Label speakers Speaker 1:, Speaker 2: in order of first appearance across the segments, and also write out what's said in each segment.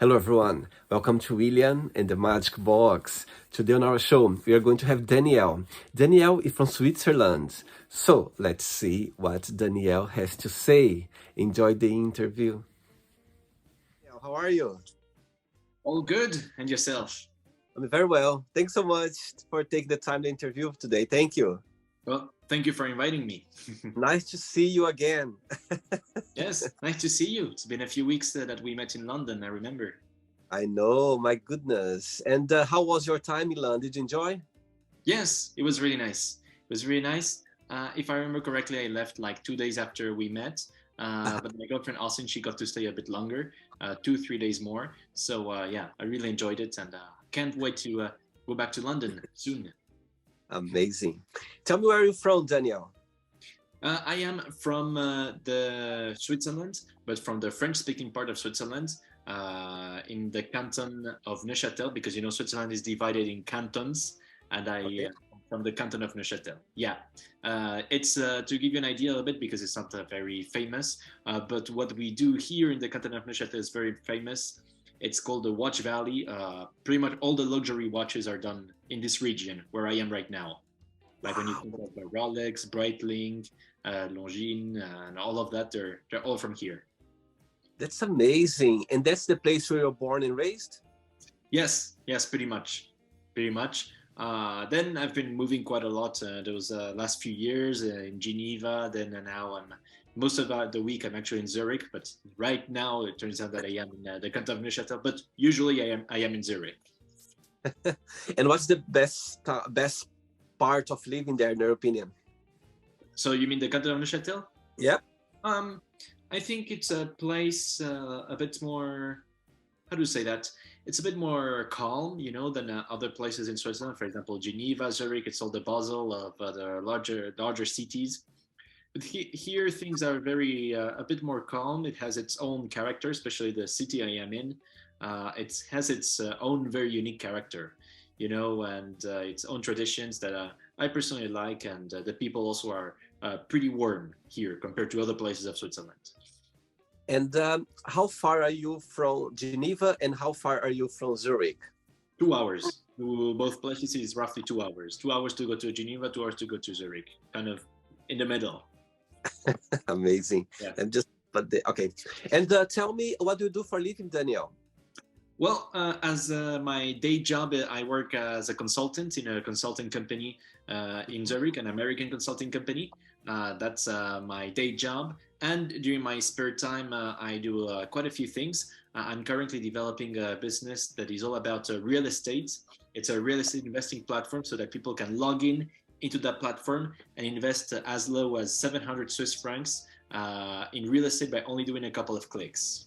Speaker 1: Hello, everyone. Welcome to William and the Magic Box. Today on our show, we are going to have Danielle. Danielle is from Switzerland. So let's see what Danielle has to say. Enjoy the interview. How are you?
Speaker 2: All good. And yourself?
Speaker 1: I'm very well. Thanks so much for taking the time to interview today. Thank you.
Speaker 2: Well, thank you for inviting me.
Speaker 1: Nice to see you again.
Speaker 2: Yes, nice to see you. It's been a few weeks that we met in London, I remember.
Speaker 1: I know, my goodness. And how was your time, Milan? Did you enjoy?
Speaker 2: Yes, it was really nice. It was really nice. If I remember correctly, I left like 2 days after we met. But my girlfriend Austin, she got to stay a bit longer, 2, 3 days more. So yeah, I really enjoyed it and can't wait to go back to London soon.
Speaker 1: Amazing. Tell me where you're from, Danielle.
Speaker 2: I am from the Switzerland, but from the French-speaking part of Switzerland, in the canton of Neuchâtel, because you know Switzerland is divided in cantons, and I
Speaker 1: Okay.
Speaker 2: from the canton of Neuchâtel. Yeah, it's to give you an idea a bit because it's not very famous, but what we do here in the canton of Neuchâtel is very famous. It's called the Watch Valley. Pretty much all the luxury watches are done in this region where I am right now. Like when you
Speaker 1: Wow.
Speaker 2: think of Rolex, Breitling, Longines, and all of that, they're all from here.
Speaker 1: That's amazing. And that's the place where you're born and raised?
Speaker 2: Yes, yes, pretty much, pretty much. Then I've been moving quite a lot. Those last few years in Geneva. Then now I'm most of the week I'm actually in Zurich. But right now it turns out that I am in the canton of Neuchâtel. But usually I am in Zurich.
Speaker 1: And what's the best part of living there, in your opinion?
Speaker 2: So you mean the canton of Neuchâtel?
Speaker 1: Yeah.
Speaker 2: Um, I think it's a place a bit more. How do you say that? It's a bit more calm, than other places in Switzerland. For example, Geneva, Zurich. It's all the bustle of the larger cities. But here, things are very a bit more calm. It has its own character, especially the city I am in. It has its own very unique character, and its own traditions that I personally like, and the people also are pretty warm here compared to other places of Switzerland.
Speaker 1: And how far are you from Geneva and how far are you from Zurich?
Speaker 2: 2 hours to both places is roughly 2 hours. 2 hours to go to Geneva, 2 hours to go to Zurich, kind of in the middle.
Speaker 1: Amazing.
Speaker 2: Yeah.
Speaker 1: And okay. And tell me, what do you do for a living, Daniel?
Speaker 2: Well, as my day job, I work as a consultant in a consulting company in Zurich, an American consulting company. That's my day job. And during my spare time, I do quite a few things. I'm currently developing a business that is all about real estate. It's a real estate investing platform so that people can log in into that platform and invest as low as 700 Swiss francs in real estate by only doing a couple of clicks.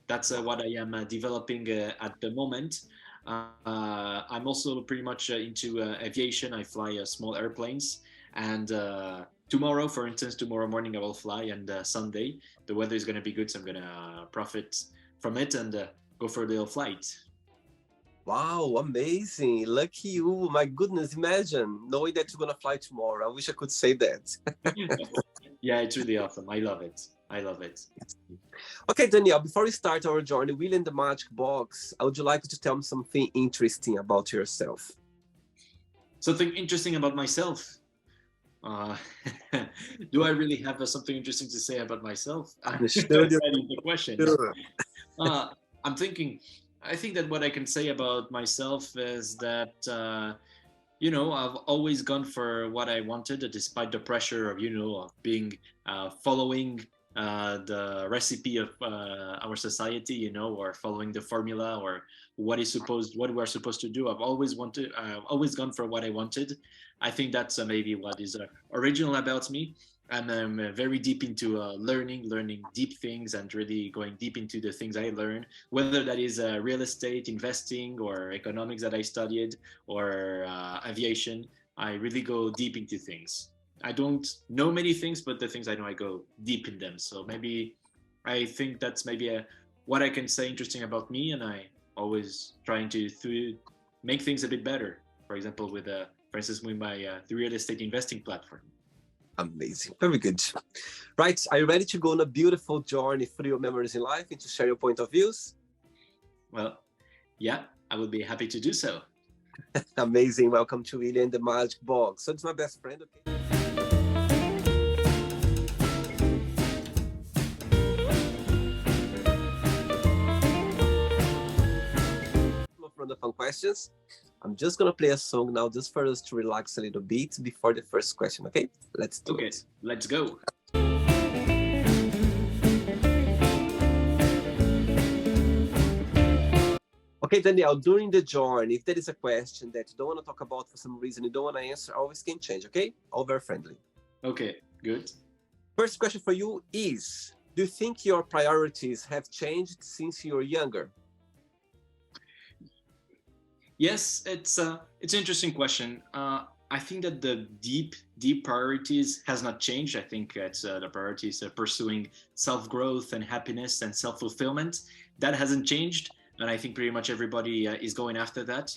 Speaker 2: That's what I am developing at the moment. I'm also pretty much into aviation. I fly small airplanes, and for instance, tomorrow morning I will fly, and Sunday the weather is going to be good, so I'm going to profit from it and go for a little flight.
Speaker 1: Wow, amazing. Lucky you. My goodness, imagine knowing that you're going to fly tomorrow. I wish I could say that.
Speaker 2: Yeah, it's really awesome. I love it. I love it.
Speaker 1: Okay, Danielle, before we start our journey, William the Magic Box, I would you like to tell me something interesting about yourself?
Speaker 2: Something interesting about myself. Uh, do I really have something interesting to say about myself?
Speaker 1: Sure,
Speaker 2: That is the question.
Speaker 1: sure.
Speaker 2: Uh, I'm thinking. I think that what I can say about myself is that I've always gone for what I wanted, despite the pressure of of being following the recipe of our society, or following the formula or what we're supposed to do. I've always gone for what I wanted. I think that's maybe what is original about me. And I'm very deep into learning deep things and really going deep into the things I learn, whether that is real estate investing or economics that I studied or aviation. I really go deep into things. I don't know many things, but the things I know, I go deep in them. So maybe I think that's maybe what I can say interesting about me, and I always trying to make things a bit better. For example, for instance, with my the real estate investing platform.
Speaker 1: Amazing. Very good. Right. Are you ready to go on a beautiful journey through your memories in life and to share your point of views?
Speaker 2: Well, yeah, I would be happy to do so.
Speaker 1: Amazing. Welcome to William the Magic Box. So it's my best friend, okay? From the fun questions. I'm just gonna play a song now just for us to relax a little bit before the first question, okay? Let's do
Speaker 2: Okay,
Speaker 1: it.
Speaker 2: let's go.
Speaker 1: Okay, Danielle, during the journey, if there is a question that you don't want to talk about for some reason, you don't want to answer, always can change, okay? All very friendly.
Speaker 2: Okay, good.
Speaker 1: First question for you is, do you think your priorities have changed since you were younger?
Speaker 2: Yes, it's an interesting question. I think that the deep priorities has not changed. I think it's the priorities of pursuing self growth and happiness and self fulfillment. That hasn't changed, and I think pretty much everybody is going after that.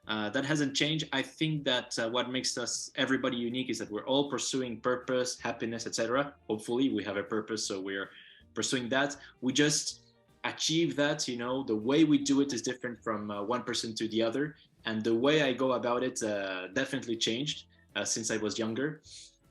Speaker 2: That hasn't changed. I think that what makes us everybody unique is that we're all pursuing purpose, happiness, etc. Hopefully, we have a purpose, so we're pursuing that. We just achieve that. The way we do it is different from one person to the other, and the way I go about it definitely changed since I was younger.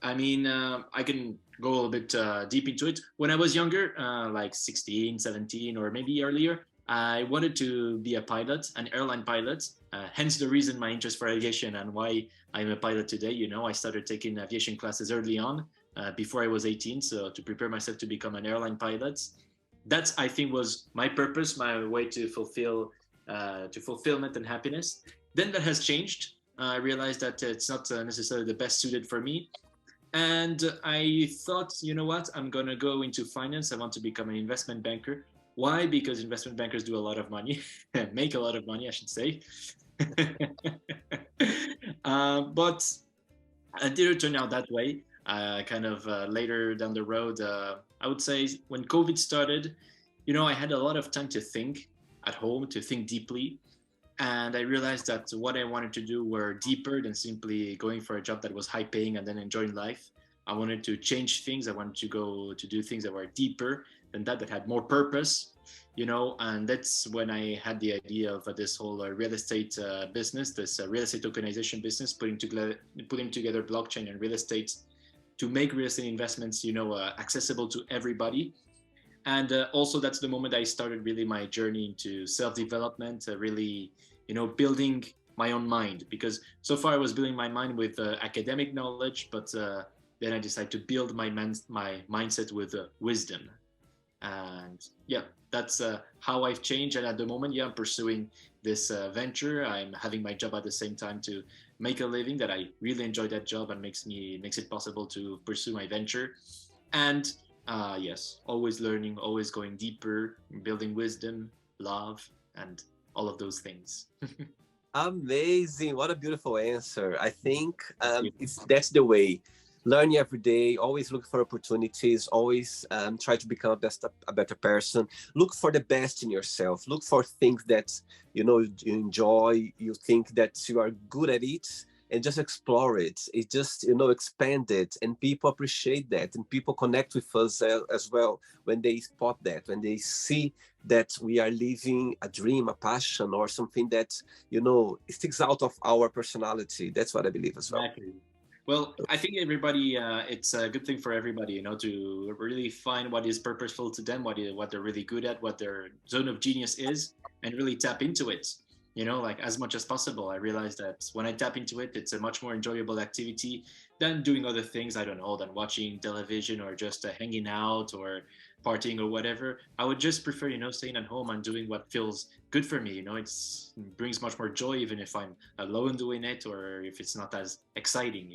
Speaker 2: I mean, I can go a little bit deep into it. When I was younger, like 16, 17, or maybe earlier, I wanted to be a pilot, an airline pilot. Hence the reason my interest for aviation and why I'm a pilot today. I started taking aviation classes early on, before I was 18, so to prepare myself to become an airline pilot. That's, I think, was my purpose, my way to fulfillment and happiness. Then that has changed. I realized that it's not necessarily the best suited for me, and I thought, you know what, I'm gonna go into finance. I want to become an investment banker. Why? Because investment bankers do a lot of money, make a lot of money, I should say. But it didn't turn out that way. Kind of later down the road, I would say when COVID started, I had a lot of time to think at home, to think deeply. And I realized that what I wanted to do were deeper than simply going for a job that was high paying and then enjoying life. I wanted to change things. I wanted to go to do things that were deeper than that had more purpose, and that's when I had the idea of this whole real estate business, this real estate tokenization business, putting together blockchain and real estate to make real estate investments, accessible to everybody. And also, that's the moment I started really my journey into self-development, really, building my own mind. Because so far I was building my mind with academic knowledge, but then I decided to build my mindset with wisdom. And yeah, that's how I've changed. And at the moment, yeah, I'm pursuing this venture. I'm having my job at the same time to make a living. That I really enjoy that job and makes it possible to pursue my venture. And yes, always learning, always going deeper, building wisdom, love, and all of those things.
Speaker 1: Amazing. What a beautiful answer. I think that's the way. Learning every day, always look for opportunities, always try to become a better person. Look for the best in yourself. Look for things that you enjoy, you think that you are good at it, and just explore it. It just expand it, and people appreciate that, and people connect with us as well when they spot that, when they see that we are living a dream, a passion, or something that sticks out of our personality. That's what I believe as well.
Speaker 2: Exactly. Well, I think everybody, it's a good thing for everybody, to really find what is purposeful to them, what they're really good at, what their zone of genius is, and really tap into it. Like as much as possible. I realized that when I tap into it, it's a much more enjoyable activity than doing other things. I don't know, than watching television or just hanging out or partying or whatever. I would just prefer, staying at home and doing what feels good for me. It brings much more joy, even if I'm alone doing it or if it's not as exciting.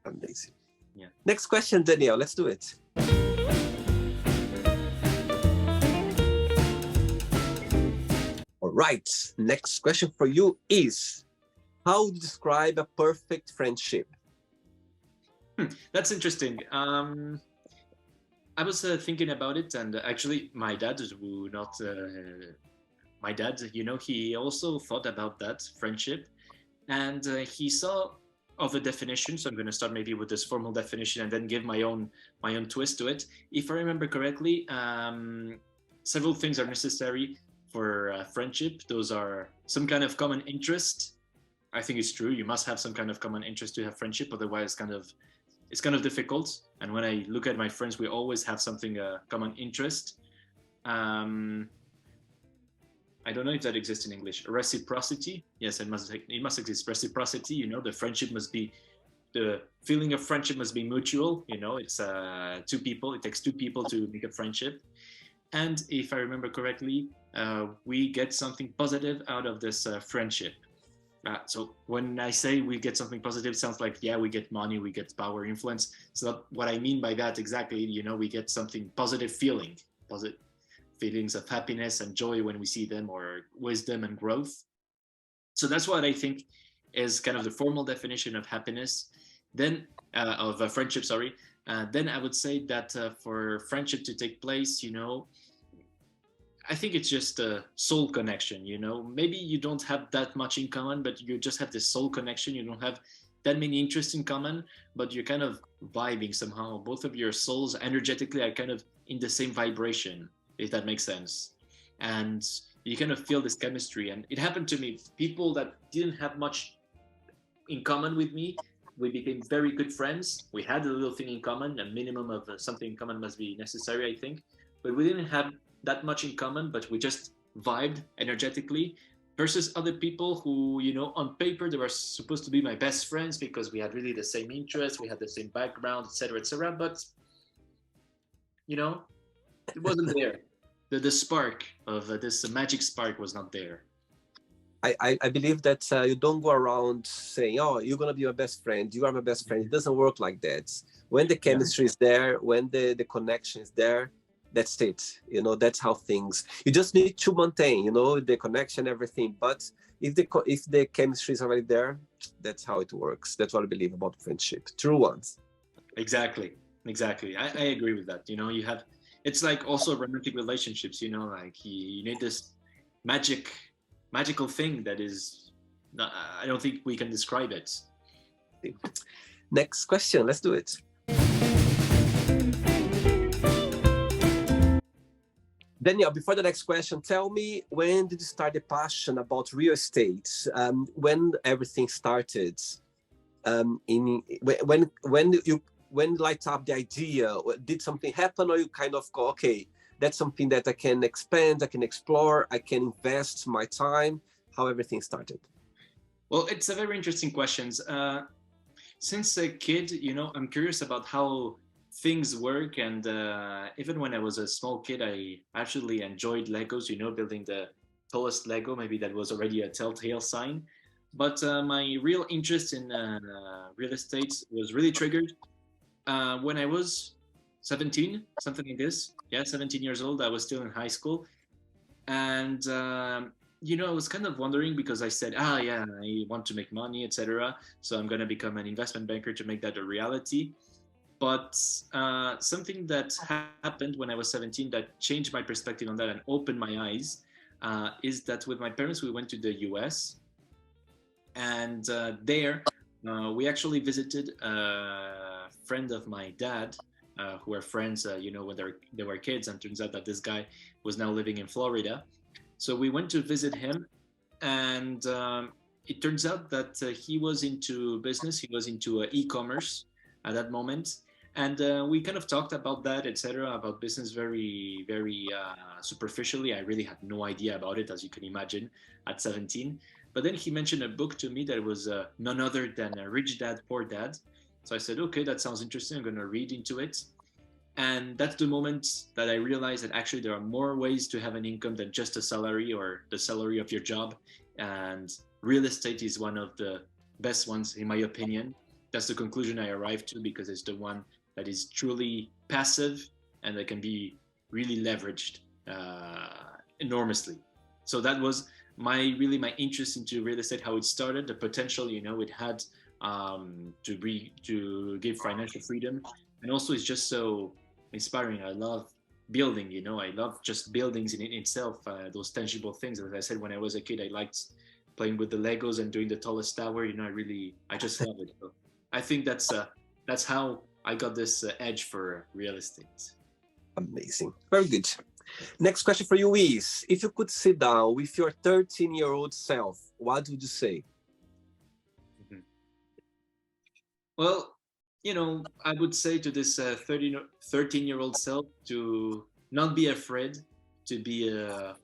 Speaker 1: Amazing.
Speaker 2: Yeah.
Speaker 1: Next question, Danielle. Let's do it. All right. Next question for you is, how would you describe a perfect friendship?
Speaker 2: That's interesting. I was thinking about it, and actually, my dad, who not my dad, he also thought about that friendship, and he saw of a definition. So I'm going to start maybe with this formal definition, and then give my own twist to it. If I remember correctly, several things are necessary for friendship. Those are some kind of common interest. I think it's true. You must have some kind of common interest to have friendship. Otherwise, it's kind of difficult. And when I look at my friends, we always have something common interest. Um, I don't know if that exists in English. Reciprocity. Yes, it must exist. Reciprocity. The friendship must be the feeling of friendship must be mutual. It's two people. It takes two people to make a friendship. And if I remember correctly, we get something positive out of this friendship. So when I say we get something positive, it sounds like, yeah, we get money, we get power, influence. So what I mean by that exactly, we get something positive positive feelings of happiness and joy when we see them, or wisdom and growth. So that's what I think is kind of the formal definition of happiness. Then of friendship, sorry. Then I would say that for friendship to take place, I think it's just a soul connection. Maybe you don't have that much in common, but you just have this soul connection. You don't have that many interests in common, but you're kind of vibing somehow. Both of your souls energetically are kind of in the same vibration, if that makes sense. And you kind of feel this chemistry. And it happened to me. People that didn't have much in common with me, we became very good friends. We had a little thing in common. A minimum of something in common must be necessary, I think. But we didn't have that much in common, but we just vibed energetically. Versus other people who, on paper they were supposed to be my best friends because we had really the same interests, we had the same background, etc., etc. But it wasn't there. The spark of this magic spark was not there.
Speaker 1: I believe that you don't go around saying, oh, you're going to be my best friend, you are my best friend. It doesn't work like that. When the chemistry is there, when the connection is there, that's it. That's how things, you just need to maintain, the connection, everything. But if the chemistry is already there, that's how it works. That's what I believe about friendship. True ones.
Speaker 2: Exactly. I agree with that. You have, it's like also romantic relationships, like you need this magical thing that is not, I don't think we can describe it.
Speaker 1: Next question, let's do it. Daniel, before the next question, tell me, when did you start the passion about real estate? When everything started? When you light up the idea, did something happen, or you kind of go, okay, that's something that I can expand, I can explore, I can invest my time? How everything started?
Speaker 2: Well, it's a very interesting question. Since a kid, I'm curious about how things work, and even when I was a small kid, I actually enjoyed Legos. Building the tallest Lego. Maybe that was already a telltale sign. But my real interest in real estate was really triggered when I was 17, something like this. Yeah, 17 years old. I was still in high school, and I was kind of wondering because I said, yeah, I want to make money, etc. So I'm gonna become an investment banker to make that a reality. But something that happened when I was 17 that changed my perspective on that and opened my eyes is that with my parents we went to the US, and there we actually visited a friend of my dad who were friends, when they were kids, and turns out that this guy was now living in Florida. So we went to visit him, and it turns out that he was into business. He was into e-commerce at that moment, and we kind of talked about that, etc., about business very, very superficially. I really had no idea about it, as you can imagine, at 17. But then he mentioned a book to me that was none other than Rich Dad Poor Dad. So I said, okay, that sounds interesting. I'm going to read into it. And that's the moment that I realized that actually there are more ways to have an income than just a salary or the salary of your job. And real estate is one of the best ones, in my opinion. That's the conclusion I arrived to, because it's the one that is truly passive and that can be really leveraged enormously. So that was my interest into real estate, how it started, the potential it had to give financial freedom, and also it's just so inspiring. I love building. I love just buildings in itself, those tangible things. As I said, when I was a kid, I liked playing with the Legos and doing the tallest tower. I just love it. So I think that's how I got this edge for real estate.
Speaker 1: Amazing. Very good. Next question for you is, if you could sit down with your 13-year-old self, what would you say?
Speaker 2: Mhm. Well, I would say to this 13-year-old self to not be afraid to be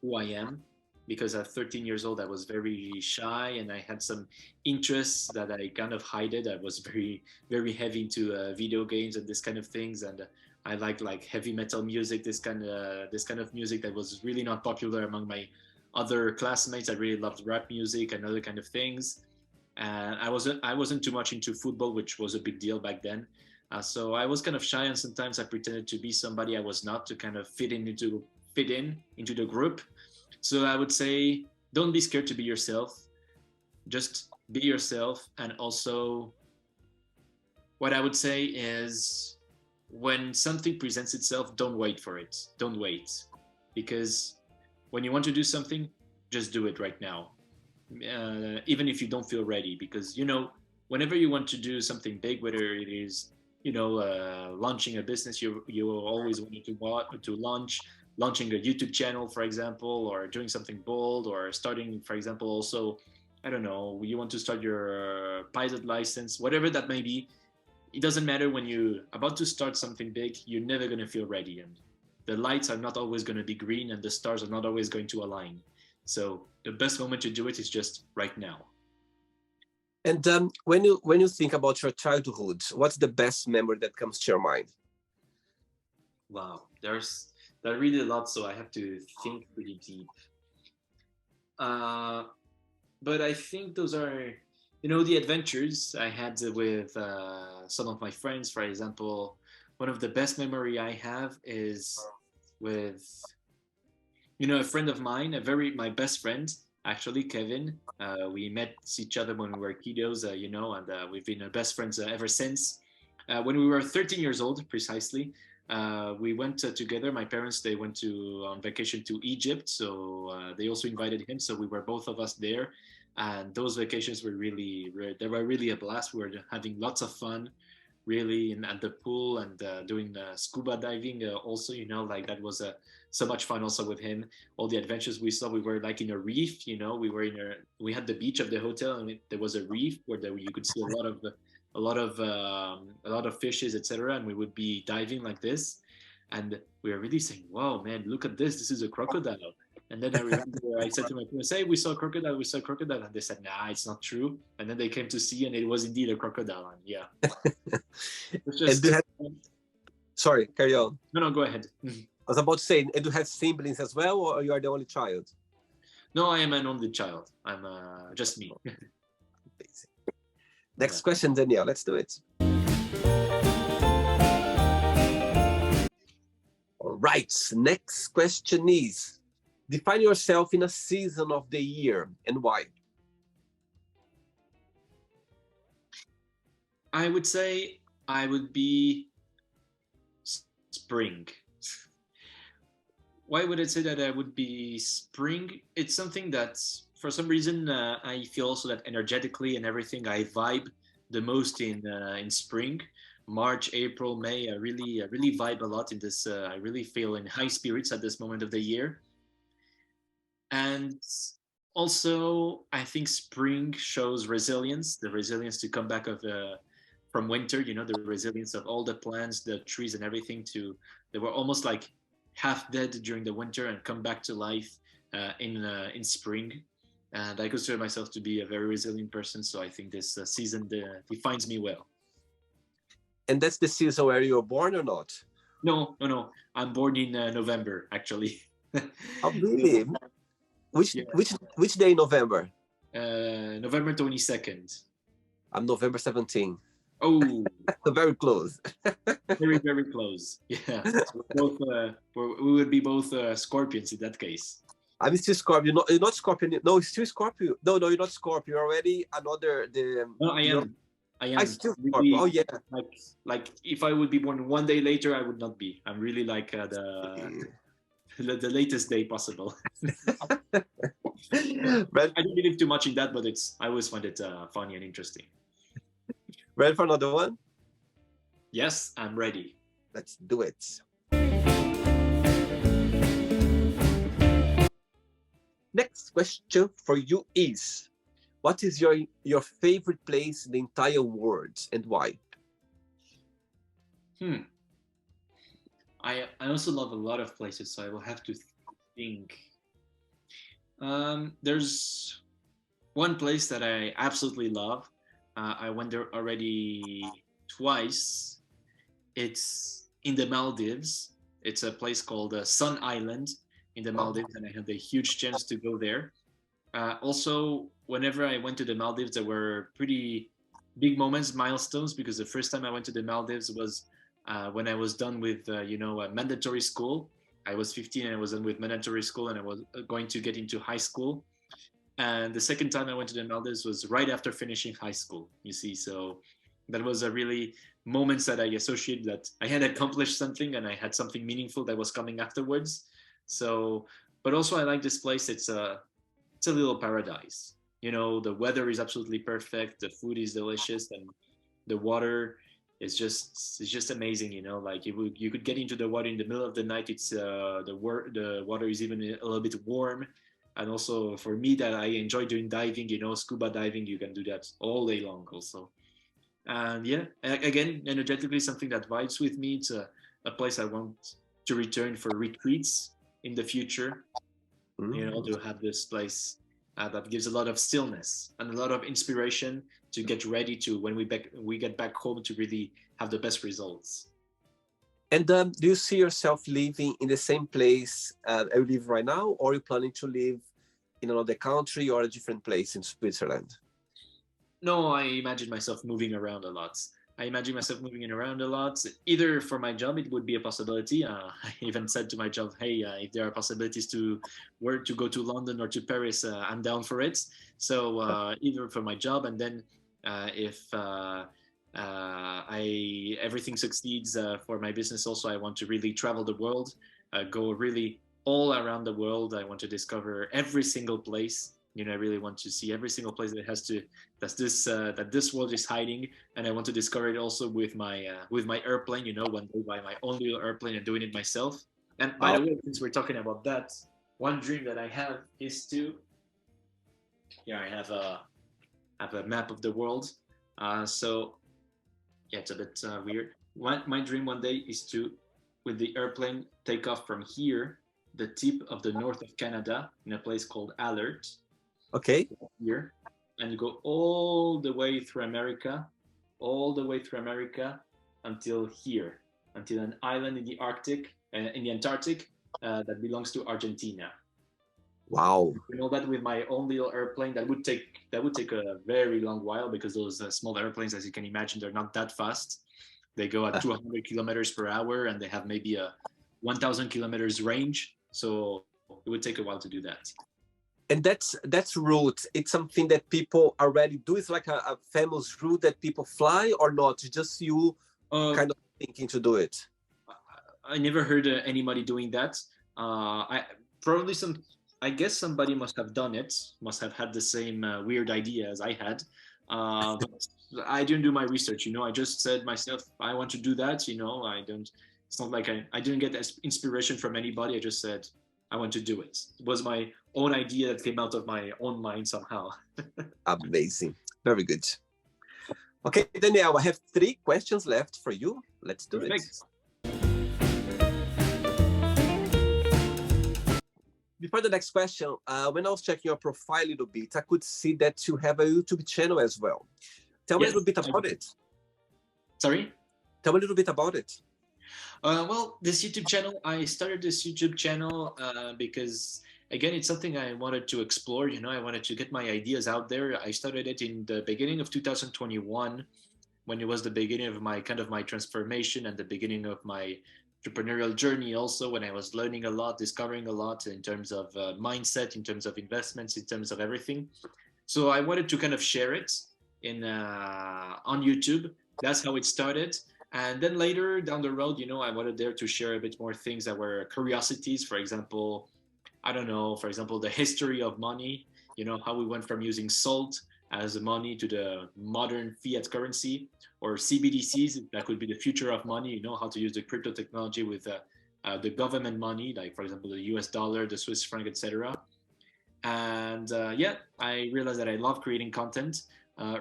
Speaker 2: who I am, because at 13 years old, I was very shy and I had some interests that I kind of hided. I was very, very heavy into video games and this kind of things. And I like heavy metal music, this kind of music that was really not popular among my other classmates. I really loved rap music and other kind of things, and I wasn't too much into football, which was a big deal back then. So I was kind of shy, and sometimes I pretended to be somebody I was not to kind of fit in into the group. So I would say, don't be scared to be yourself. Just be yourself, and also what I would say is, when something presents itself, don't wait for it. Don't wait, because when you want to do something, just do it right now, even if you don't feel ready, because whenever you want to do something big, whether it is launching a business, you always wanted to launching a YouTube channel, for example, or doing something bold, or starting, for example, also, I don't know, you want to start your pilot license, whatever that may be. It doesn't matter. When you're about to start something big, you're never going to feel ready, and the lights are not always going to be green, and the stars are not always going to align. So the best moment to do it is just right now.
Speaker 1: And when you think about your childhood, what's the best memory that comes to your mind?
Speaker 2: Wow, there are really a lot, so I have to think pretty deep. Uh, but I think those are, the adventures I had with some of my friends. For example, one of the best memory I have is with, a friend of mine, my best friend, actually, Kevin. We met each other when we were kiddos, and we've been best friends ever since. When we were 13 years old, precisely, we went together. My parents, they went on vacation to Egypt, so they also invited him. So we were both of us there, and those vacations were they were really a blast. We were having lots of fun, really, at the pool, and doing scuba diving. Also, like that was so much fun. Also with him, all the adventures we saw. We were like in a reef. We had the beach of the hotel, and there was a reef where you could see a lot of fishes, etc. And we would be diving like this, and we were really saying, "Wow, man, look at this! This is a crocodile." And then I remember I said to my parents, "Hey, we saw a crocodile. We saw a crocodile." And they said, "Nah, it's not true." And then they came to see, and it was indeed a crocodile. And yeah, it's
Speaker 1: And
Speaker 2: just
Speaker 1: sorry, carry on.
Speaker 2: no, go ahead.
Speaker 1: I was about to say, and do you have siblings as well, or you are the only child?
Speaker 2: No, I am an only child. I'm just me.
Speaker 1: Next question, Danielle. Let's do it. All right. Next question is, define yourself in a season of the year and why.
Speaker 2: I would say I would be spring. Why would I say that I would be spring? It's something that, for some reason, I feel also that energetically and everything, I vibe the most in spring. March, April, May, I really vibe a lot in this. I really feel in high spirits at this moment of the year. And also, I think spring shows resilience, the resilience to come back from winter. The resilience of all the plants, the trees, and everything. They were almost like half dead during the winter and come back to life in spring. And I consider myself to be a very resilient person, so I think this season defines me well.
Speaker 1: And that's the season where you were born or not?
Speaker 2: No, no, no. I'm born in November, actually.
Speaker 1: Oh, really? Which
Speaker 2: Yeah.
Speaker 1: which day in November?
Speaker 2: November 22nd.
Speaker 1: I'm November 17.
Speaker 2: Oh,
Speaker 1: Very close.
Speaker 2: very, very close. Yeah. So we would be both scorpions in that case.
Speaker 1: I'm still Scorpio. You're not Scorpio. No, still Scorpio. No, you're not Scorpio. You're already another.
Speaker 2: No, I am. I
Speaker 1: I
Speaker 2: am.
Speaker 1: still Scorpio.
Speaker 2: Really,
Speaker 1: Oh yeah.
Speaker 2: like if I would be born one day later, I would not be. I'm really like the latest day possible.
Speaker 1: Ready,
Speaker 2: I don't believe too much in that, but I always find it funny and interesting.
Speaker 1: ready for another one?
Speaker 2: Yes, I'm ready.
Speaker 1: Let's do it. Next question for you is, what is your favorite place in the entire world and why?
Speaker 2: Hmm. I also love a lot of places, so I will have to think. There's one place that I absolutely love. I went there already twice. It's in the Maldives. It's a place called Sun Island in the
Speaker 1: Oh,
Speaker 2: Maldives, and I had the huge chance to go there. Also, whenever I went to the Maldives, there were pretty big moments, milestones, because the first time I went to the Maldives was when I was done with, mandatory school. I was 15 and I was done with mandatory school and I was going to get into high school. And the second time I went to the Maldives was right after finishing high school, you see. So that was a really moments that I associated that I had accomplished something and I had something meaningful that was coming afterwards. So, but also I like this place. It's a little paradise. You know, the weather is absolutely perfect, the food is delicious, and the water is just amazing. You know, like you could get into the water in the middle of the night. It's the water is even a little bit warm, and also for me that I enjoy doing diving. You know, scuba diving, you can do that all day long. Also, and yeah, again, energetically something that vibes with me. It's a place I want to return for retreats in the future, you know,
Speaker 1: mm.
Speaker 2: to have this place that gives a lot of stillness and a lot of inspiration to get ready to when we get back home to really have the best results.
Speaker 1: And do you see yourself living in the same place you live right now, or are you planning to live in another country or a different place in Switzerland?
Speaker 2: No, I imagine myself moving around a lot. I imagine myself moving in around a lot. Either for my job, it would be a possibility. I even said to my job, "Hey, if there are possibilities to work to go to London or to Paris, I'm down for it." So either for my job, and then if I everything succeeds for my business, also I want to really travel the world, go really all around the world. I want to discover every single place. You know, I really want to see every single place that has to that this world is hiding, and I want to discover it also with my airplane. You know, one day by my own little airplane and doing it myself. And by
Speaker 1: Wow.
Speaker 2: the way, since we're talking about that, one dream that I have is to yeah, I have a map of the world. So yeah, it's a bit weird. My dream one day is to, with the airplane, take off from here, the tip of the north of Canada, in a place called Alert,
Speaker 1: Okay.
Speaker 2: here, and you go all the way through America, all the way through America until here, until an island in the Arctic, in the Antarctic, that belongs to Argentina.
Speaker 1: Wow.
Speaker 2: You know that with my own little airplane, that would take a very long while because those small airplanes, as you can imagine, they're not that fast. They go at 200 kilometers per hour, and they have maybe a 1,000 kilometers range. So it would take a while to do that.
Speaker 1: And that's route. It's something that people already do. It's like a famous route that people fly or not. It's just you
Speaker 2: Uh,
Speaker 1: kind of thinking to do it.
Speaker 2: I never heard anybody doing that. I probably some. I guess somebody must have done it. Must have had the same weird idea as I had. But I didn't do my research. You know, I just said myself, I want to do that. You know, I don't. It's not like I didn't get inspiration from anybody. I just said I want to do it. It was my own idea that came out of my own mind somehow.
Speaker 1: Amazing. Very good. Okay, Danielle, I have three questions left for you. Let's do it.
Speaker 2: Perfect.
Speaker 1: Before the next question, when I was checking your profile a little bit, I could see that you have a YouTube channel as well. Tell me a
Speaker 2: Yes.
Speaker 1: little bit about it.
Speaker 2: Sorry.
Speaker 1: Tell me a little bit about it.
Speaker 2: Well, this YouTube channel, I started this YouTube channel because, again, it's something I wanted to explore. You know, I wanted to get my ideas out there. I started it in the beginning of 2021, when it was the beginning of my kind of my transformation and the beginning of my entrepreneurial journey. Also, when I was learning a lot, discovering a lot in terms of mindset, in terms of investments, in terms of everything. So I wanted to kind of share it in on YouTube. That's how it started. And then later down the road, you know, I wanted there to share a bit more things that were curiosities. For example, I don't know, for example, the history of money, you know, how we went from using salt as money to the modern fiat currency, or CBDCs, that could be the future of money, you know, how to use the crypto technology with the government money, like, for example, the US dollar, the Swiss franc, etc. And yeah, I realized that I love creating content.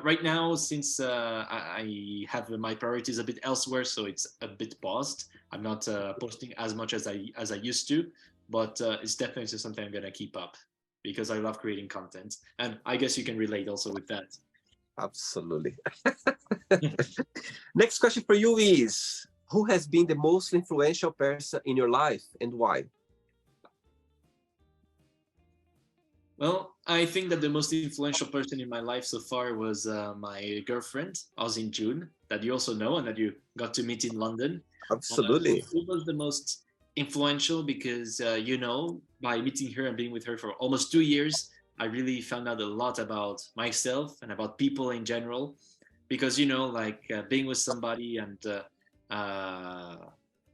Speaker 2: Right now, since I have my priorities a bit elsewhere, so it's a bit paused. I'm not posting as much as I used to, but it's definitely something I'm gonna keep up because I love creating content, and I guess you can relate also with that.
Speaker 1: Absolutely. Next question for you is, who has been the most influential person in your life and why?
Speaker 2: Well, I think that the most influential person in my life so far was my girlfriend, Ozin June, that you also know and that you got to meet in London.
Speaker 1: Absolutely.
Speaker 2: She was the most influential because, by meeting her and being with her for almost 2 years, I really found out a lot about myself and about people in general. Because, being with somebody and uh,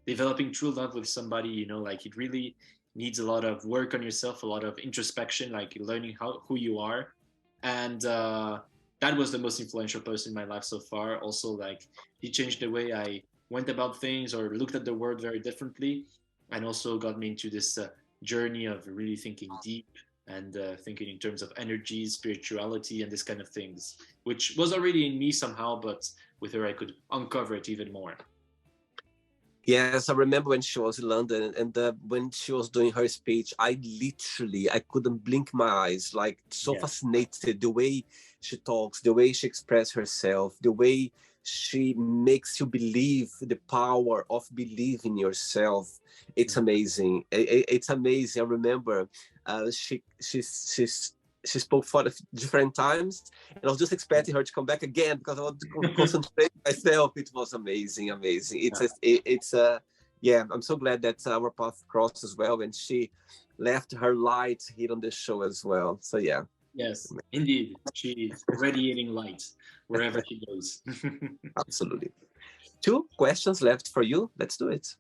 Speaker 2: developing true love with somebody, like it really needs a lot of work on yourself, a lot of introspection, like learning who you are. And that was the most influential person in my life so far. Also, like he changed the way I went about things or looked at the world very differently, and also got me into this journey of really thinking deep and thinking in terms of energy, spirituality, and this kind of things, which was already in me somehow, but with her I could uncover it even more.
Speaker 1: Yes, I remember when she was in London and when she was doing her speech, I couldn't blink my eyes. Like, so
Speaker 2: Yeah.
Speaker 1: fascinated the way she talks, the way she expresses herself, the way she makes you believe the power of believing yourself. It's amazing. It's amazing. I remember she spoke for different times, and I was just expecting her to come back again because I want to concentrate myself. It was amazing, amazing. Yeah. I'm so glad that our path crossed as well, and she left her light here on the show as well. So yeah,
Speaker 2: Yes, indeed. She's radiating light wherever she goes.
Speaker 1: absolutely. Two questions left for you. Let's do it.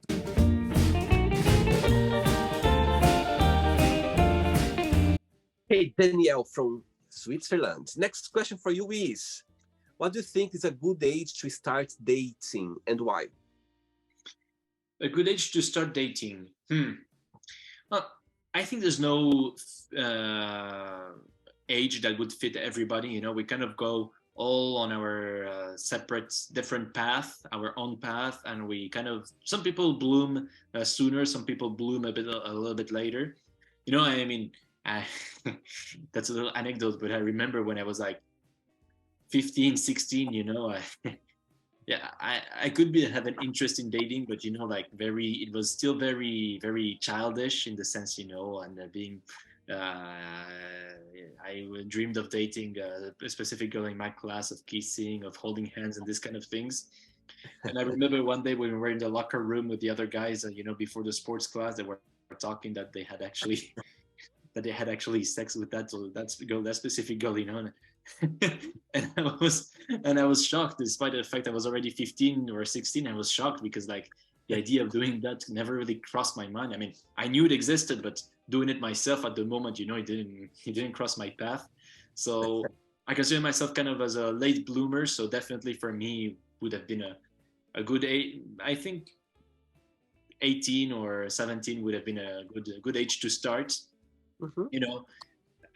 Speaker 1: Hey, Danielle from Switzerland. Next question for you is, what do you think is a good age to start dating and why?
Speaker 2: A good age to start dating. Well, I think there's no uh, age that would fit everybody. We kind of go all on our separate, different path, our own path, and we kind of. Some people bloom sooner. Some people bloom a little bit later. I mean, I, that's a little anecdote, but I remember when I was like 15, 16. Yeah, I could have an interest in dating, but like it was still very very childish in the sense, and being I dreamed of dating a specific girl in my class, of kissing, of holding hands, and this kind of things. And I remember one day when we were in the locker room with the other guys, before the sports class, they were talking that they had actually that they had actually sex with that specific girl, and I was shocked, despite the fact I was already 15 or 16. I was shocked because like the idea of doing that never really crossed my mind. I mean, I knew it existed, but doing it myself at the moment, it didn't cross my path. So I consider myself kind of as a late bloomer. So definitely for me would have been a good age. I think 18 or 17 would have been a good age to start.
Speaker 1: Mhm.
Speaker 2: You know,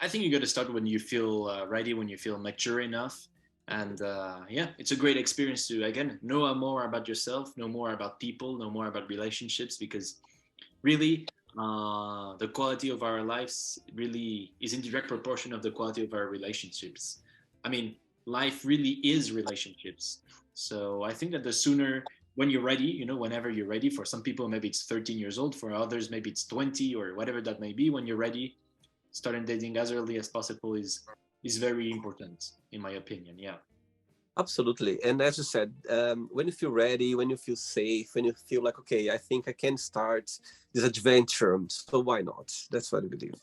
Speaker 2: I think you got to start when you feel ready, when you feel mature enough. And yeah, it's a great experience to, again, know more about yourself, know more about people, know more about relationships, because really the quality of our lives really is in direct proportion of the quality of our relationships. I mean, life really is relationships. So I think that the sooner, when you're ready, whenever you're ready, for some people maybe it's 13 years old, for others maybe it's 20 or whatever that may be, when you're ready, starting dating as early as possible is very important, in my opinion. Yeah.
Speaker 1: Absolutely. And as you said, when you feel ready, when you feel safe, when you feel like, okay, I think I can start this adventure, so why not? That's what I believe.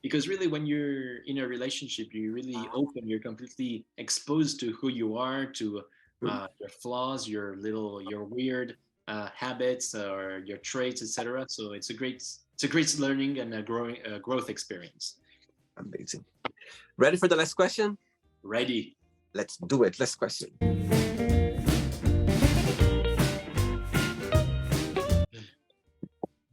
Speaker 2: Because really, when you're in a relationship, you're really open, you're completely exposed to who you are, to
Speaker 1: Mm.
Speaker 2: your flaws, your weird habits, or your traits, etc. So it's a great learning and a growth experience.
Speaker 1: Amazing. Ready for the last question?
Speaker 2: Ready.
Speaker 1: Let's do it. Last question.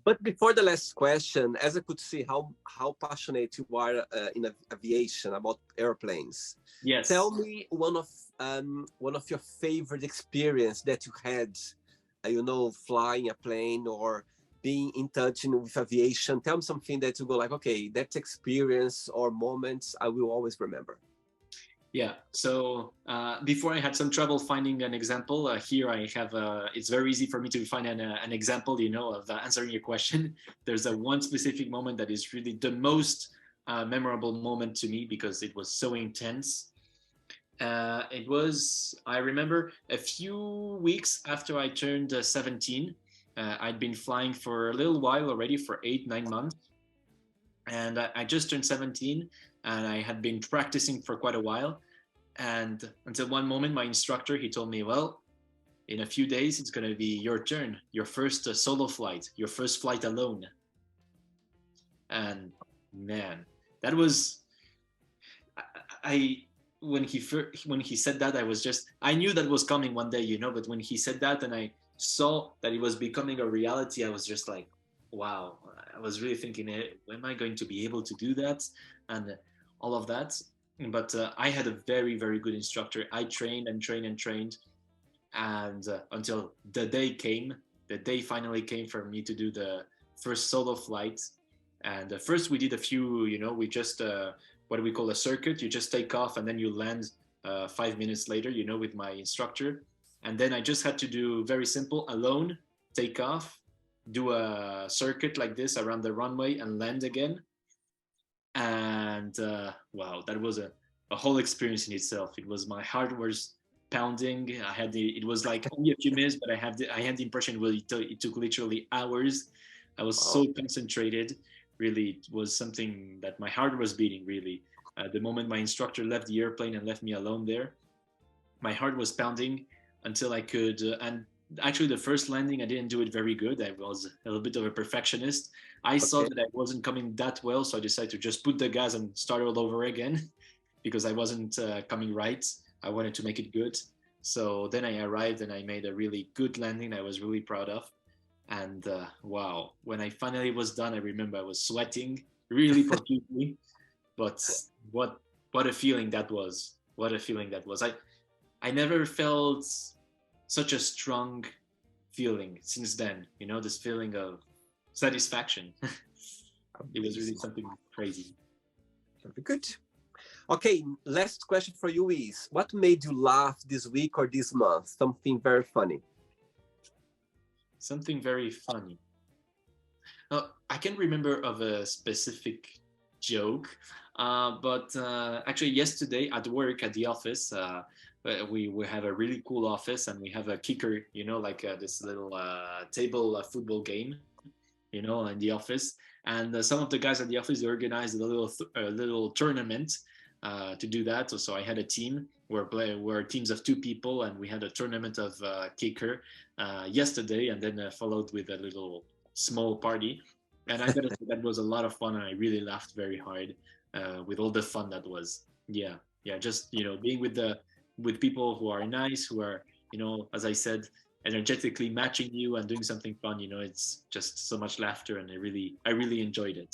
Speaker 1: But before the last question, as I could see how passionate you are in aviation about airplanes, tell
Speaker 2: Yes.
Speaker 1: me one of your favorite experience that you had, flying a plane or being in touch with aviation. Tell me something that you go like, okay, that experience or moments I will always remember.
Speaker 2: Yeah. So before I had some trouble finding an example. Here I have. It's very easy for me to find an example. Of answering your question. There's a one specific moment that is really the most memorable moment to me because it was so intense. It was. I remember a few weeks after I turned 17. I'd been flying for a little while already, for 8, 9 months, and I just turned 17, and I had been practicing for quite a while. And until one moment, my instructor, he told me, well, in a few days, it's going to be your turn, your first solo flight, your first flight alone. And man, that was, I when he said that, I was just, I knew that was coming one day, but when he said that and I saw that it was becoming a reality, I was just like, wow. I was really thinking, am I going to be able to do that? And all of that. But I had a very, very good instructor. I trained and trained and trained, and until the day finally came for me to do the first solo flight. And first we did a few, we just what we call a circuit. You just take off and then you land 5 minutes later, with my instructor. And then I just had to do very simple, alone, take off, do a circuit like this around the runway and land again. And wow, that was a whole experience in itself. It was, my heart was pounding. It was like only a few minutes, but I had the impression it took literally hours. I was
Speaker 1: Wow.
Speaker 2: so concentrated. Really, it was something that my heart was beating. Really, the moment my instructor left the airplane and left me alone there, my heart was pounding until I could. And actually, the first landing, I didn't do it very good. I was a little bit of a perfectionist. I saw
Speaker 1: Okay.
Speaker 2: that I wasn't coming that well, so I decided to just put the gas and start all over again because I wasn't coming right. I wanted to make it good. So then I arrived and I made a really good landing I was really proud of. And wow, when I finally was done, I remember I was sweating really profusely. But what what a feeling that was! What a feeling that was! I never felt such a strong feeling since then. This feeling of satisfaction. It was really
Speaker 1: Amazing.
Speaker 2: something crazy.
Speaker 1: Very good. Okay, last question for you is, what made you laugh this week or this month? Something very funny.
Speaker 2: Something very funny. I can remember of a specific joke, but actually yesterday at work at the office, we have a really cool office and we have a kicker, like this little table football game, in the office. And some of the guys at the office, they organized a little tournament to do that. So I had a team. We're teams of 2 people, and we had a tournament of kicker yesterday, and then followed with a little small party. And I gotta say that was a lot of fun, and I really laughed very hard with all the fun that was. Yeah, yeah, just being with people who are nice, who are, as I said, energetically matching you and doing something fun. It's just so much laughter, and I really enjoyed it.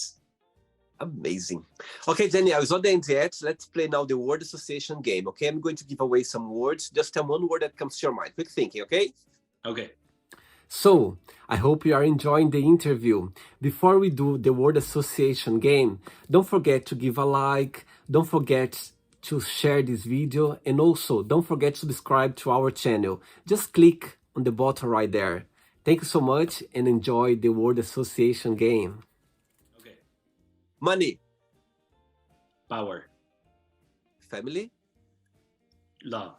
Speaker 1: Amazing. Okay, Daniel, it's not the end yet. Let's play now the word association game. Okay, I'm going to give away some words. Just tell one word that comes to your mind. Quick thinking, okay?
Speaker 2: Okay.
Speaker 1: So, I hope you are enjoying the interview. Before we do the word association game, don't forget to give a like, don't forget to share this video, and also don't forget to subscribe to our channel. Just click on the button right there. Thank you so much and enjoy the word association game.
Speaker 2: Okay.
Speaker 1: Money,
Speaker 2: Power.
Speaker 1: family,
Speaker 2: Love.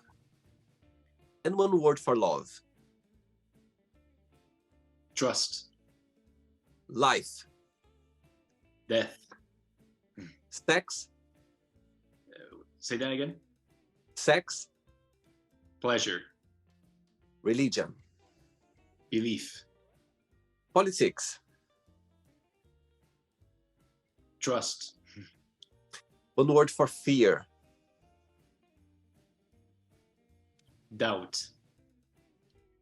Speaker 1: and one word for love.
Speaker 2: Trust.
Speaker 1: Life,
Speaker 2: Death.
Speaker 1: sex,
Speaker 2: Say that again.
Speaker 1: sex,
Speaker 2: Pleasure.
Speaker 1: religion,
Speaker 2: Belief.
Speaker 1: politics,
Speaker 2: Trust.
Speaker 1: one word for fear,
Speaker 2: Doubt.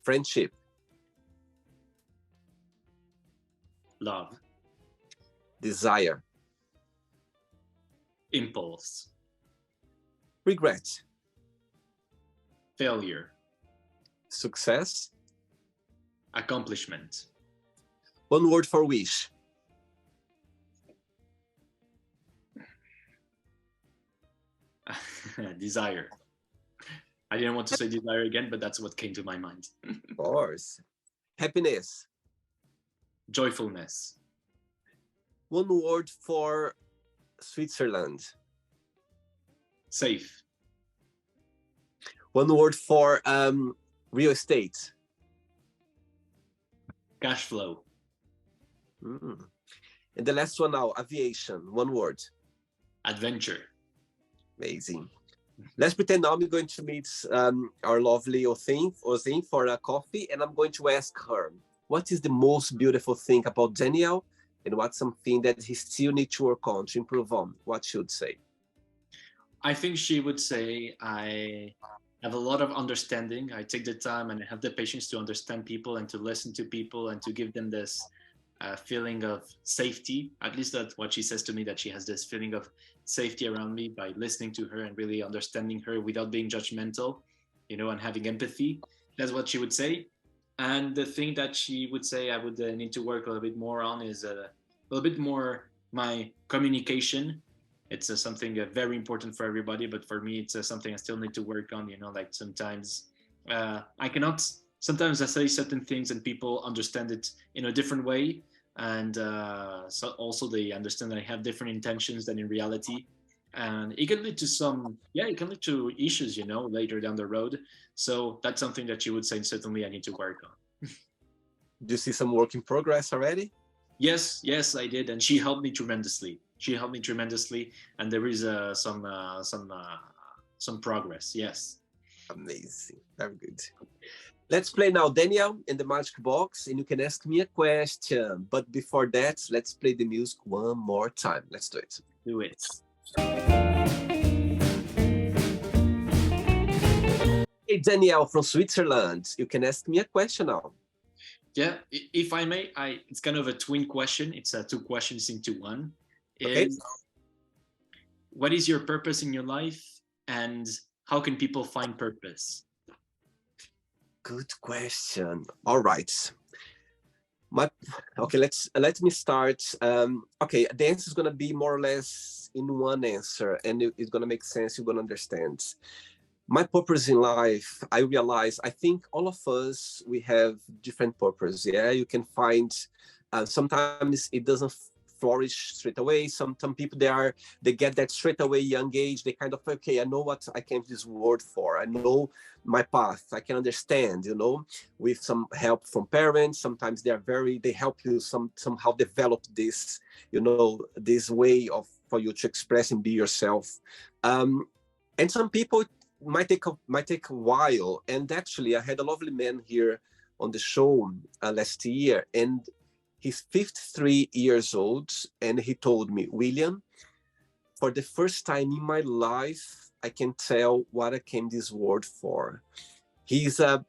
Speaker 1: friendship,
Speaker 2: Love.
Speaker 1: Desire.
Speaker 2: Impulse.
Speaker 1: Regret.
Speaker 2: Failure.
Speaker 1: Success.
Speaker 2: Accomplishment.
Speaker 1: One word for wish.
Speaker 2: Desire. I didn't want to say desire again, but that's what came to my mind.
Speaker 1: Of course. Happiness.
Speaker 2: Joyfulness.
Speaker 1: One word for Switzerland.
Speaker 2: Safe.
Speaker 1: One word for real estate.
Speaker 2: Cash flow.
Speaker 1: Mm. And the last one now, aviation. One word.
Speaker 2: Adventure.
Speaker 1: Amazing. Let's pretend now I'm going to meet our lovely Othing for a coffee, and I'm going to ask her, what is the most beautiful thing about Daniel, and what's something that he still needs to work on, to improve on? What should say?
Speaker 2: I think she would say I have a lot of understanding. I take the time and I have the patience to understand people and to listen to people and to give them this feeling of safety. At least that's what she says to me, that she has this feeling of safety around me by listening to her and really understanding her without being judgmental, and having empathy. That's what she would say. And the thing that she would say I would need to work a little bit more on is a little bit more my communication. It's something very important for everybody, but for me, it's something I still need to work on. Like sometimes I cannot. Sometimes I say certain things and people understand it in a different way, and so also they understand that I have different intentions than in reality, and it can lead to it can lead to issues, later down the road. So that's something that you would say certainly I need to work on.
Speaker 1: Do you see some work in progress already?
Speaker 2: Yes, I did, and she helped me tremendously. And there is some progress. Yes.
Speaker 1: Amazing, very good. Let's play now, Daniel, in the magic box, and you can ask me a question. But before that, let's play the music one more time. Let's do it.
Speaker 2: Do it.
Speaker 1: Hey, Daniel from Switzerland, you can ask me a question now.
Speaker 2: Yeah, if I may, it's kind of a twin question. It's two questions into one.
Speaker 1: Okay.
Speaker 2: What is your purpose in your life, and how can people find purpose?
Speaker 1: Good question. All right. Okay, let me start. Okay, the answer is gonna be more or less in one answer, and it's gonna make sense. You're gonna understand. My purpose in life, I realize, I think all of us, we have different purpose. Yeah, you can find, sometimes it doesn't flourish straight away. Some people, they get that straight away, young age. They kind of, okay, I know what I came to this world for. I know my path. I can understand, with some help from parents. Sometimes they help you somehow develop this, this way for you to express and be yourself. And some people, might take a while. And actually, I had a lovely man here on the show last year, and he's 53 years old, and he told me, William, for the first time in my life, I can tell what I came this world for. He's an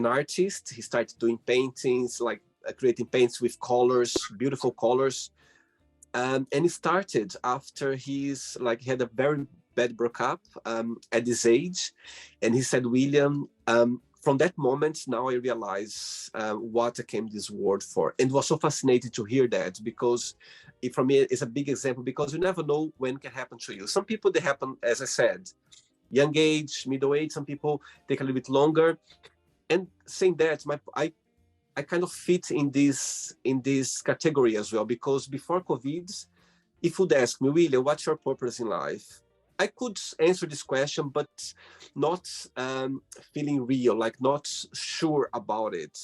Speaker 1: artist. He started doing paintings, like creating paints with colors, beautiful colors. And he started after he had a very bad breakup at this age, and he said, William, from that moment, now I realize what I came this world for. And it was so fascinating to hear that, because for me, it's a big example, because you never know when it can happen to you. Some people, they happen, as I said, young age, middle age. Some people take a little bit longer. And saying that, I kind of fit in this category as well, because before COVID, if you'd ask me, William, what's your purpose in life? I could answer this question, but not feeling real, like not sure about it.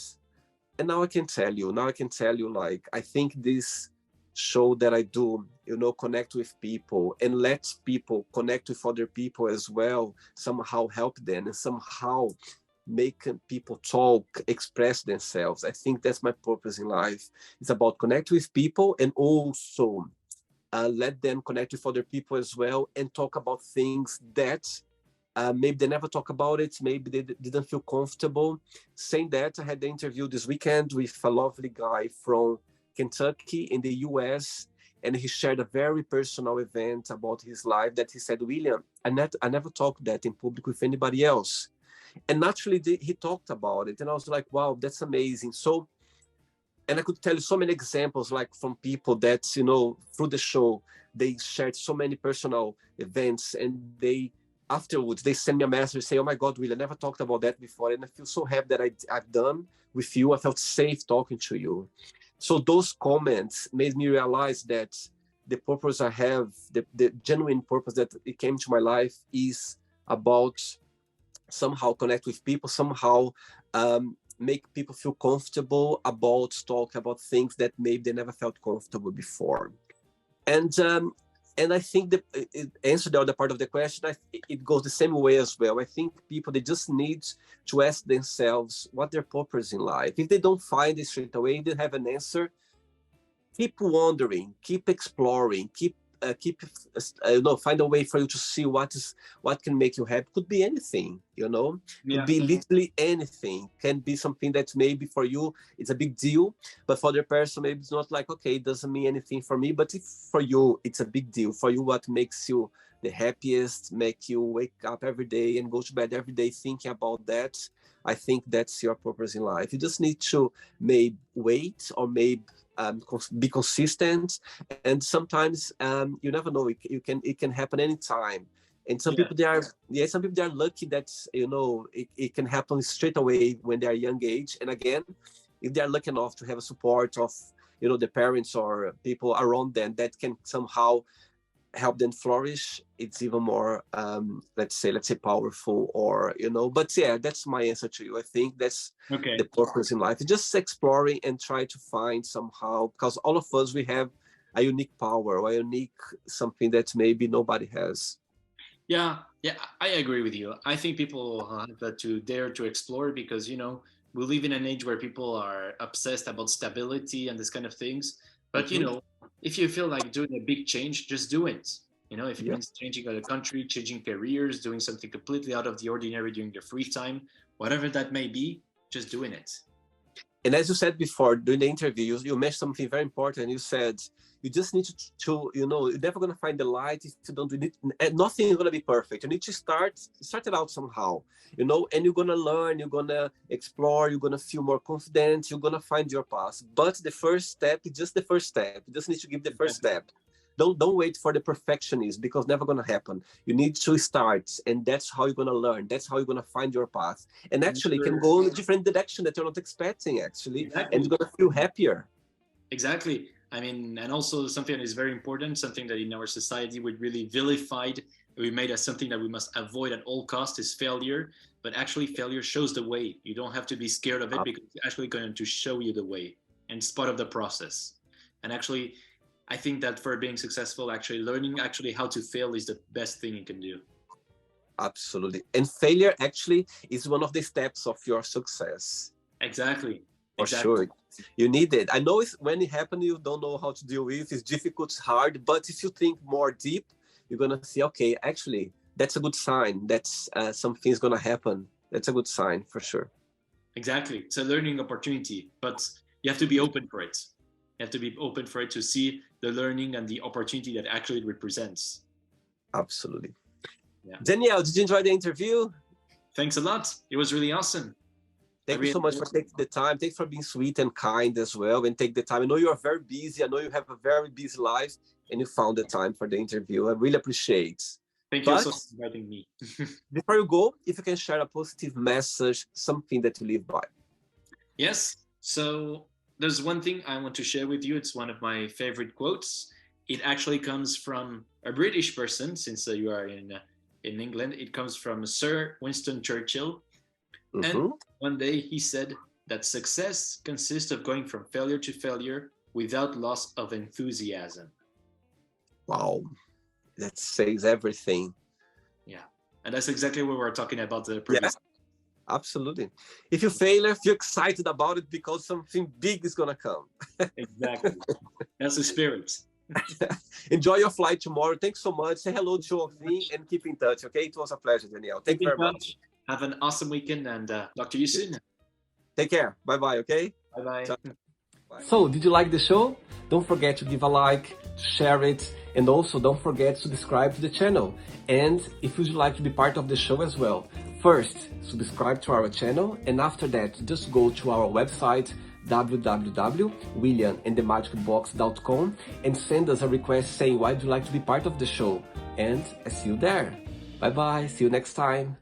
Speaker 1: And now I can tell you, like, I think this show that I do, connect with people and let people connect with other people as well, somehow help them and somehow make people talk, express themselves. I think that's my purpose in life. It's about connect with people, and also let them connect with other people as well, and talk about things that maybe they never talk about it, maybe they didn't feel comfortable saying that. I had the interview this weekend with a lovely guy from Kentucky in the US, and he shared a very personal event about his life that he said, William, I never talked that in public with anybody else. And naturally, he talked about it. And I was like, wow, that's amazing. So, and I could tell you so many examples, like from people that, you know, through the show, they shared so many personal events, and they, afterwards, they send me a message, say, oh my God, Will, I never talked about that before. And I feel so happy that I've done with you. I felt safe talking to you. So those comments made me realize that the purpose I have, the genuine purpose that it came to my life is about somehow connect with people, somehow make people feel comfortable about talk about things that maybe they never felt comfortable before. And I think that it answered the other part of the question. It goes the same way as well. I think people, they just need to ask themselves what their purpose in life. If they don't find it straight away, they have an answer. Keep wondering, keep exploring, find a way for you to see what can make you happy. Could be anything, you know.
Speaker 2: Yeah.
Speaker 1: Could be literally anything. Can be something that maybe for you it's a big deal, but for the person maybe it's not, like, okay, it doesn't mean anything for me. But if for you it's a big deal, for you what makes you the happiest, make you wake up every day and go to bed every day thinking about that, I think that's your purpose in life. You just need to maybe wait, or maybe be consistent, and sometimes you never know, it can happen anytime. And some people, some people, they are lucky that, you know, it can happen straight away when they are young age. And again, if they are lucky enough to have a support of, you know, the parents or people around them that can somehow help them flourish, it's even more let's say powerful, or, you know. But yeah, that's my answer to you. I think that's the purpose in life. It's just exploring and try to find somehow, because all of us, we have a unique power, or a unique something that maybe nobody has.
Speaker 2: Yeah, I agree with you. I think people have to dare to explore, because, you know, we live in an age where people are obsessed about stability and this kind of things. But, you know, if you feel like doing a big change, just do it. You know, if it means changing a country, changing careers, doing something completely out of the ordinary during your free time, whatever that may be, just doing it.
Speaker 1: And as you said before, during the interview, you mentioned something very important. You said you just need to, you know, you're never going to find the light if you don't do it. Nothing is going to be perfect. You need to start it out somehow, you know, and you're going to learn, you're going to explore, you're going to feel more confident, you're going to find your path. But the first step is just the first step. You just need to give the first step. Don't wait for the perfectionist, because never going to happen. You need to start, and that's how you're going to learn. That's how you're going to find your path, and actually can go in a different direction that you're not expecting, actually. And you're going to feel happier.
Speaker 2: Exactly. I mean, and also something that is very important, something that in our society we really vilified, we made as something that we must avoid at all costs, is failure. But actually, failure shows the way. You don't have to be scared of it, because it's actually going to show you the way, and it's part of the process. And actually, I think that for being successful, actually learning actually how to fail is the best thing you can do.
Speaker 1: Absolutely. And failure actually is one of the steps of your success.
Speaker 2: Exactly.
Speaker 1: For sure. You need it. I know when it happens, you don't know how to deal with. It's difficult, it's hard. But if you think more deep, you're going to see, okay, actually, that's a good sign. That's something's going to happen. That's a good sign for sure.
Speaker 2: Exactly. It's a learning opportunity, but you have to be open for it. You have to be open for it to see the learning and the opportunity that actually it represents.
Speaker 1: Absolutely. Yeah. Daniel, did you enjoy the interview?
Speaker 2: Thanks a lot. It was really awesome.
Speaker 1: Thank you so much for taking the time. Thanks for being sweet and kind as well, and take the time. I know you are very busy. I know you have a very busy life, and you found the time for the interview. I really appreciate.
Speaker 2: Thank you also for inviting me.
Speaker 1: Before you go, if you can share a positive message, something that you live by.
Speaker 2: Yes. So there's one thing I want to share with you. It's one of my favorite quotes. It actually comes from a British person, since you are in England. It comes from Sir Winston Churchill. And one day he said that success consists of going from failure to failure without loss of enthusiasm.
Speaker 1: Wow. That says everything.
Speaker 2: Yeah. And that's exactly what we're talking about the previous.
Speaker 1: Yeah, absolutely. If you fail, if you're excited about it, because something big is going to come.
Speaker 2: Exactly. That's the spirit.
Speaker 1: Enjoy your flight tomorrow. Thanks so much. Say hello to Joaquin and keep in touch, okay? It was a pleasure, Danielle. Thank
Speaker 2: Keep
Speaker 1: you
Speaker 2: in
Speaker 1: very
Speaker 2: touch.
Speaker 1: much.
Speaker 2: Have an awesome weekend, and talk to you soon.
Speaker 1: Take care. Bye-bye, okay?
Speaker 2: Bye bye.
Speaker 1: Ciao. So, did you like the show? Don't forget to give a like, share it, and also don't forget to subscribe to the channel. And if you'd like to be part of the show as well, first, subscribe to our channel, and after that, just go to our website, www.williamandthemagicbox.com, and send us a request saying why you'd like to be part of the show. And I see you there. Bye-bye. See you next time.